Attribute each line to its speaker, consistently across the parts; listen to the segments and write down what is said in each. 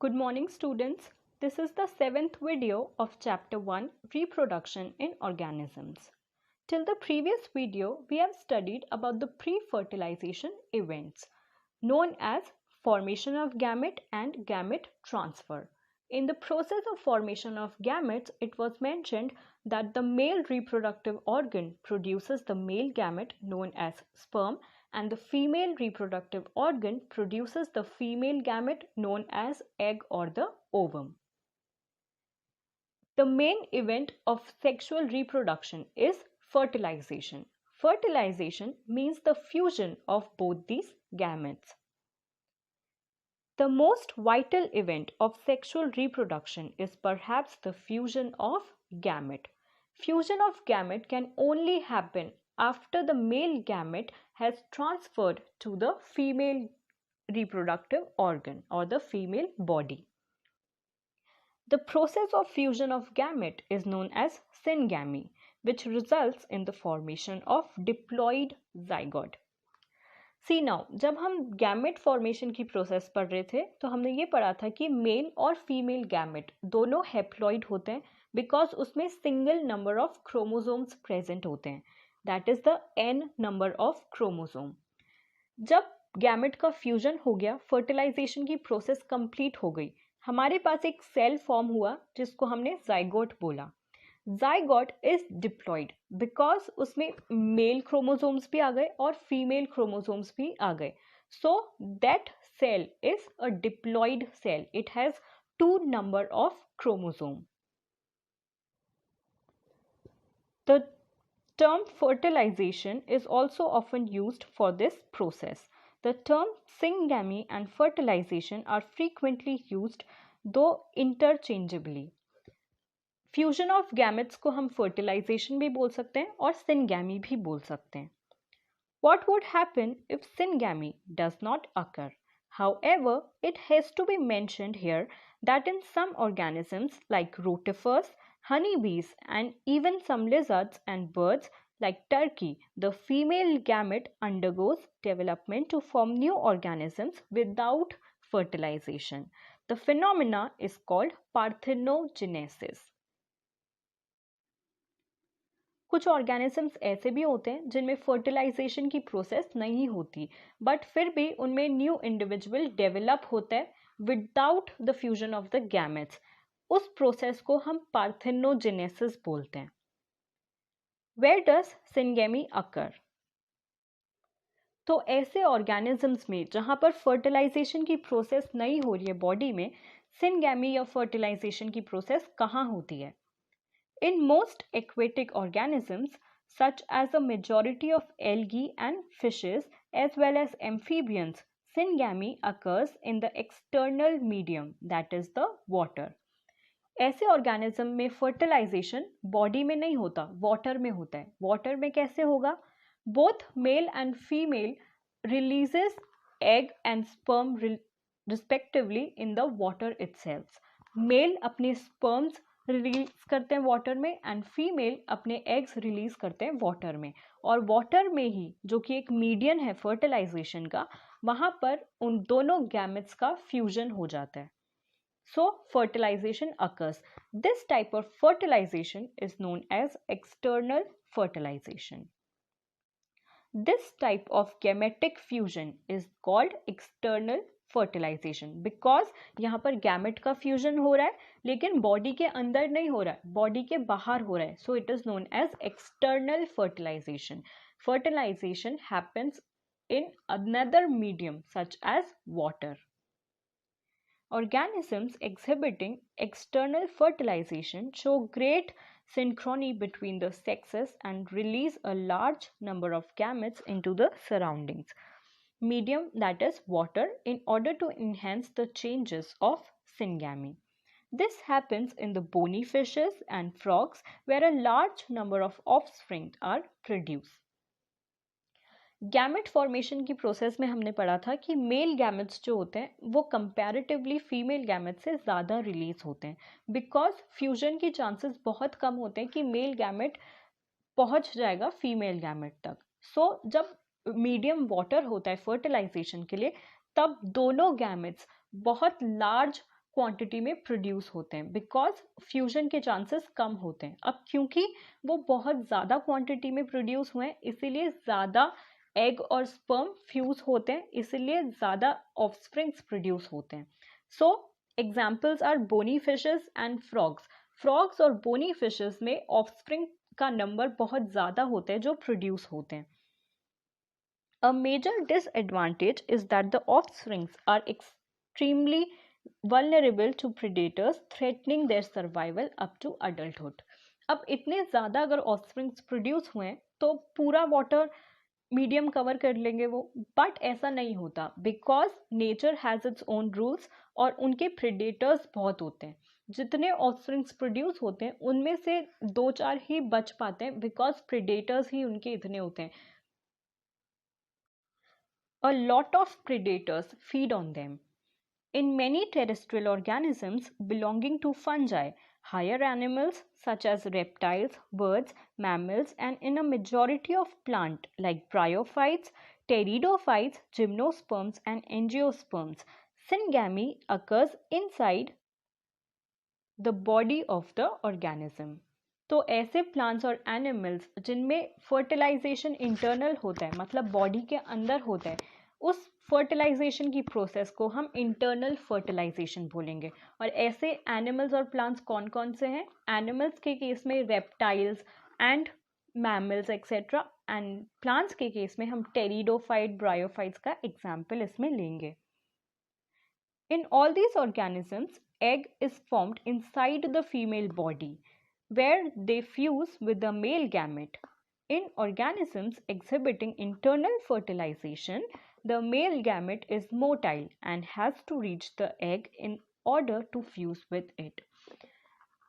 Speaker 1: Good morning students. This is the 7th video of chapter 1 Reproduction in Organisms. Till the previous video we have studied about the pre-fertilization events known as formation of gamete and gamete transfer. In the process of formation of gametes, it was mentioned that the male reproductive organ produces the male gamete known as sperm and the female reproductive organ produces the female gamete known as egg or the ovum. The main event of sexual reproduction is fertilization. Fertilization means the fusion of both these gametes. The most vital event of sexual reproduction is perhaps the fusion of gamete. Fusion of gamete can only happen after the male gamete has transferred to the female reproductive organ or the female body. The process of fusion of gamete is known as syngamy, which results in the formation of diploid zygote. See now जब हम gamete formation की process पढ़ रहे थे तो हमने ये पढ़ा था कि मेल और फीमेल गैमेट दोनों हैप्लॉइड होते हैं बिकॉज उसमें single number of chromosomes present होते हैं, that is the n number of chromosome. जब गैमेट का फ्यूजन हो गया, फर्टिलाइजेशन की प्रोसेस कंप्लीट हो गई, हमारे पास एक सेल फॉर्म हुआ जिसको हमने जाइगोट बोला. जाइगोट इज डिप्लॉइड बिकॉज उसमें मेल क्रोमोसोम्स भी आ गए और फीमेल क्रोमोसोम्स भी आ गए. So that cell is a diploid cell. It has 2 number of chromosome. The term fertilization is also often used for this process. The term syngamy and fertilization are frequently used though interchangeably. Fusion of gametes को हम fertilisation भी बोल सकते हैं और syngamy भी बोल सकते हैं. What would happen if syngamy does not occur? However, it has to be mentioned here that in some organisms like rotifers, honeybees, and even some lizards and birds like turkey, the female gamete undergoes development to form new organisms without fertilization. The phenomena is called parthenogenesis. कुछ organisms ऐसे भी होते हैं जिनमें fertilisation की process नहीं होती, but फिर भी उनमें न्यू इंडिविजुअल डेवलप होता है without the fusion of the gametes. उस प्रोसेस को हम पार्थेनोजेनेसिस बोलते हैं. वेयर डज सिनगैमी अकर? तो ऐसे ऑर्गेनिजम्स में जहां पर फर्टिलाइजेशन की प्रोसेस नहीं हो रही है बॉडी में, सिनगैमी या फर्टिलाइजेशन की प्रोसेस कहाँ होती है? In most aquatic organisms, such as a majority of algae and fishes as well as amphibians, syngamy occurs in the external medium, that is the water. ऐसे ऑर्गेनिज्म में fertilisation body में नहीं होता, water में होता है. वाटर में कैसे होगा? Both male and female releases egg and sperm respectively in the water itself. Male अपने स्पर्म्स रिलीज करते हैं वाटर में एंड फीमेल अपने एग्स रिलीज करते हैं वाटर में. और वाटर में ही, जो कि एक मीडियम है फर्टिलाइजेशन का, वहां पर उन दोनों गैमेट्स का फ्यूजन हो जाता है. So fertilization occurs. This type of fertilization is known as external fertilization. This type of gametic fusion is called external fertilization because यहाँ पर गैमेट का फ्यूजन हो रहा है लेकिन बॉडी के अंदर नहीं हो रहा है, बॉडी के बाहर हो रहा है. So it is known as external fertilization. Fertilization happens in another medium such as water. Organisms exhibiting external fertilization show great synchrony between the sexes and release a large number of gametes into the surroundings medium, that is water, in order to enhance the changes of syngamy. This happens in the bony fishes and frogs where a large number of offspring are produced. Gamete formation की process में हमने पढ़ा था कि male gametes जो होते हैं वो कंपैरेटिवली फीमेल गैमेट से ज़्यादा रिलीज होते हैं बिकॉज फ्यूजन की चांसेस बहुत कम होते हैं कि मेल गैमेट पहुंच जाएगा फीमेल गैमेट तक. सो जब मीडियम वाटर होता है फर्टिलाइजेशन के लिए, तब दोनों गैमेट्स बहुत लार्ज क्वांटिटी में प्रोड्यूस होते हैं बिकॉज फ्यूजन के चांसेस कम होते हैं। अब क्योंकि वो बहुत ज़्यादा क्वांटिटी में प्रोड्यूस हुए हैं इसीलिए ज़्यादा एग और स्पर्म फ्यूज होते हैं, इसीलिए ज़्यादा ऑफस्प्रिंग्स प्रोड्यूस होते हैं। So examples are bony fishes and frogs. Frogs और बोनी फिशेस में ऑफस्प्रिंग का नंबर बहुत ज़्यादा होता है जो प्रोड्यूस होते हैं। A major disadvantage is that the offsprings are extremely vulnerable to predators, threatening their survival up to adulthood. अब इतने ज़्यादा अगर ऑफस्प्रिंग्स प्रोड्यूस हुए हैं तो पूरा वाटर मीडियम कवर कर लेंगे वो, बट ऐसा नहीं होता because nature has its own rules और उनके प्रेडेटर्स बहुत होते हैं। जितने ऑफस्प्रिंग्स प्रोड्यूस होते हैं उनमें से 2-4 ही बच पाते हैं बिकॉज प्रेडेटर्स ही उनके इतने होते हैं। A lot of predators feed on them. In many terrestrial organisms belonging to fungi, higher animals such as reptiles, birds, mammals, and in a majority of plant like bryophytes, pteridophytes, gymnosperms, and angiosperms, syngamy occurs inside the body of the organism. तो ऐसे plants और animals जिनमें fertilisation internal होता है, मतलब body के अंदर होता है, उस फर्टिलाइजेशन की प्रोसेस को हम इंटरनल फर्टिलाइजेशन बोलेंगे। और ऐसे एनिमल्स और प्लांट्स कौन कौन से हैं? एनिमल्स के केस में reptiles and mammals etcetera, and plants के केस में हम टेरिडोफाइट, ब्रायोफाइट्स का एग्जाम्पल इसमें लेंगे। In all these organisms, egg is formed inside the female body, where they fuse with the male gamete. In organisms exhibiting internal fertilization, the male gamete is motile and has to reach the egg in order to fuse with it.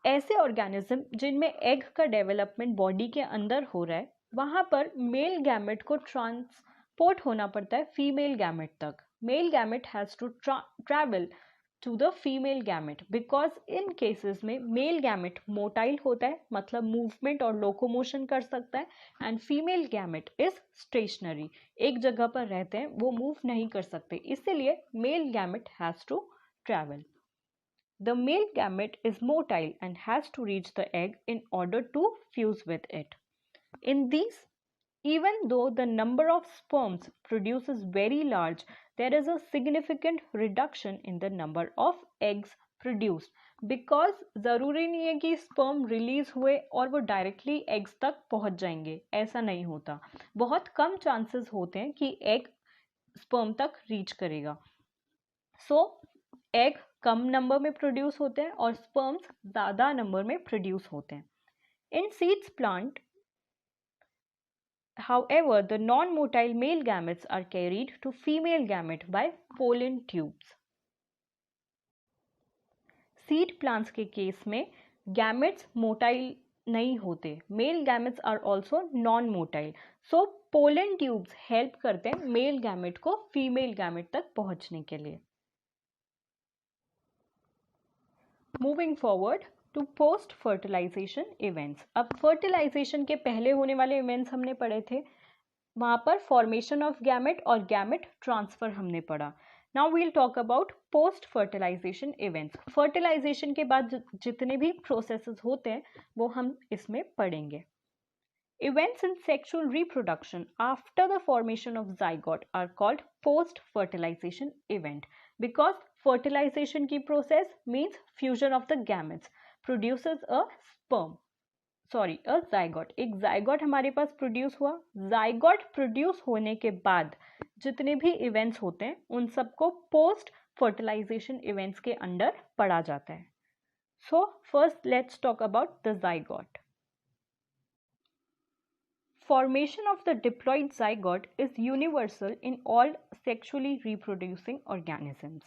Speaker 1: ऐसे organism जिनमें egg का development body के अंदर हो रहा है, वहाँ पर मेल गैमेट को ट्रांसपोर्ट होना पड़ता है फीमेल गैमेट तक। Male gamete has to travel to the female gamete because in cases में मेल गैमेट मोटाइल होता है, मतलब मूवमेंट और लोकोमोशन कर सकता है, and female gamete is stationary, एक जगह पर रहते हैं, वो मूव नहीं कर सकते, इसीलिए male gamete has to travel. The male gamete is motile and has to reach the egg in order to fuse with it. In these, even though the number of sperms produces very large, there is a significant reduction in the number of eggs produced because ज़रूरी नहीं है कि sperm release हुए और वो directly eggs तक पहुंच जाएंगे, ऐसा नहीं होता। बहुत कम चांसेस होते हैं कि एग स्पर्म तक रीच करेगा। सो एग कम नंबर में प्रोड्यूस होते हैं और स्पर्म्स ज़्यादा नंबर में प्रोड्यूस होते हैं। In seeds plant, however, the non-motile male gametes are carried to female gamete by pollen tubes. Seed plants के केस में gametes motile नहीं होते, male gametes are also non-motile. So pollen tubes help करते हैं male gamete को female gamete तक पहुंचने के लिए। Moving forward to post fertilization events. अब fertilization के पहले होने वाले events हमने पढ़े थे, वहाँ पर formation of gamete और gamete transfer हमने पढ़ा। Now we'll talk about post fertilization events. fertilization के बाद जितने भी processes होते हैं वो हम इसमें पढ़ेंगे। Events in sexual reproduction after the formation of zygote are called post fertilization event because fertilization की process means fusion of the gametes produces a zygote। एक zygote हमारे पास produce हुआ, zygote produce होने के बाद जितने भी events होते हैं उन सबको post fertilization events के अंडर पढ़ा जाता है। So first let's talk about the zygote. Formation of the diploid zygote is universal in all sexually reproducing organisms.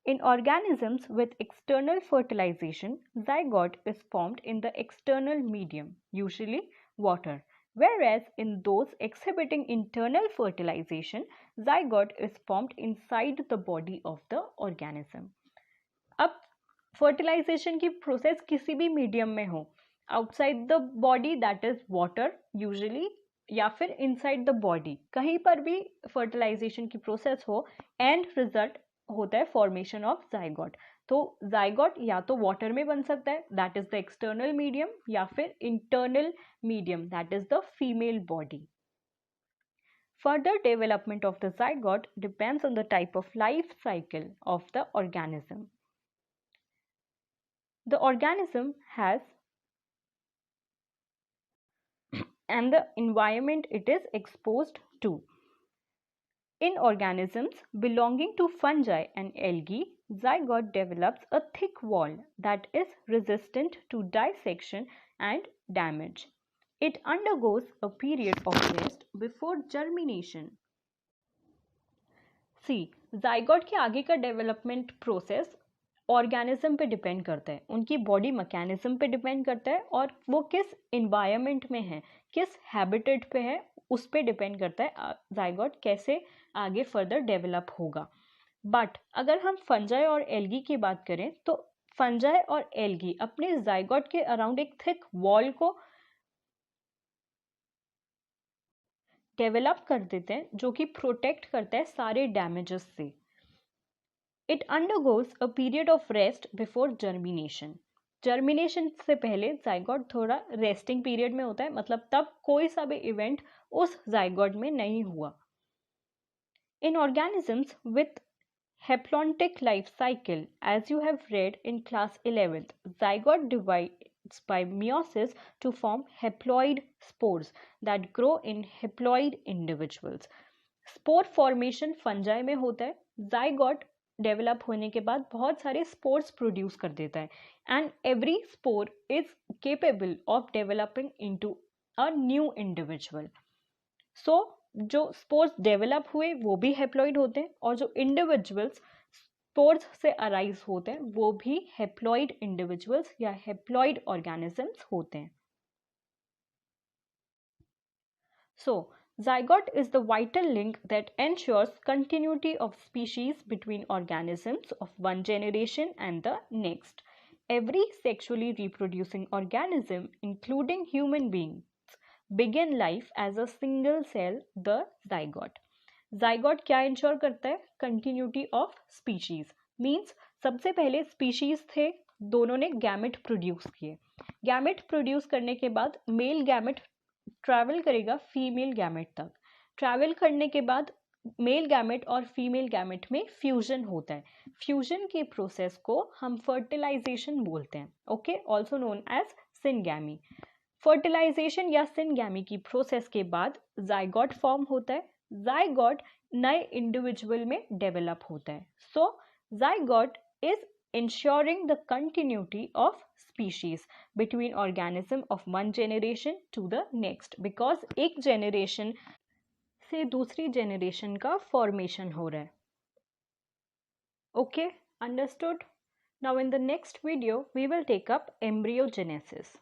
Speaker 1: In organisms with external fertilization, zygote is formed in the external medium, usually water, whereas in those exhibiting internal fertilization, zygote is formed inside the body of the organism. अब fertilization की process किसी भी medium में हो, outside the body that is water usually, या फिर inside the body, कहीं पर भी fertilization की process हो, end result होता है फॉर्मेशन ऑफ जाइगोट। तो जाइगोट या तो वाटर में बन सकता है, that is the external medium, या फिर internal medium, that is the female body. Further development of the zygote depends on the type of life cycle of the organism. The organism has and the environment it is exposed to. In organisms belonging to fungi and algae, zygote develops a thick wall that is resistant to dissection and damage. It undergoes a period of rest before germination. See, zygote के आगे का development process organism पे depend करता है, उनकी body mechanism पे depend करता है, और वो किस इन्वायरमेंट में है, किस हैबिटेट पे है, उस पे डिपेंड करता है जाइगोट कैसे आगे फर्दर डेवलप होगा। बट अगर हम फंजाई और एल्गी की बात करें तो फंजाई और एल्गी अपने जाइगोट के अराउंड एक थिक वॉल को डेवलप कर देते हैं जो कि प्रोटेक्ट करता है सारे डैमेजेस से। It undergoes a period of rest before germination. Germination से पहले जाइगोट थोड़ा रेस्टिंग पीरियड में होता है, मतलब तब कोई सा भी इवेंट उस जाइगोट में नहीं हुआ। In organisms with haplontic life cycle, as you have read in class 11th, zygote divides by meiosis to form haploid spores that grow in haploid individuals. Spore formation fungi में होता है। Zygote develop होने के बाद बहुत सारे spores produce कर देता है, and every spore is capable of developing into a new individual. So जो स्पोर्स डेवलप हुए वो भी हेप्लॉइड होते हैं, और जो इंडिविजुअल्स स्पोर्स से अराइज होते हैं वो भी हेप्लॉइड इंडिविजुअल्स या हेप्लॉइड ऑर्गेनिजम्स होते हैं। सो zygote is the vital link that ensures continuity of species between organisms of one generation and the next. Every sexually reproducing organism, including human beings, begin life as a single cell, the zygote. Zygote क्या ensure करता है? Continuity of species. Means सबसे पहले species थे, दोनों ने gamete produce किए। Gamete produce करने के बाद मेल गैमेट ट्रैवल करेगा फीमेल गैमेट तक। ट्रैवल करने के बाद मेल गैमेट और फीमेल गैमेट में फ्यूजन होता है। फ्यूजन के प्रोसेस को हम फर्टिलाइजेशन बोलते हैं, okay, also known as syngamy. Fertilization या सिनगैमी की प्रोसेस के बाद जाइगोट फॉर्म होता है। जाइगोट नए इंडिविजुअल में डेवलप होता है। So zygote is ensuring the continuity of species between organism of one generation to the next, because एक generation से दूसरी generation का formation हो रहा है। Okay, understood? Now in the next video we will take up embryogenesis.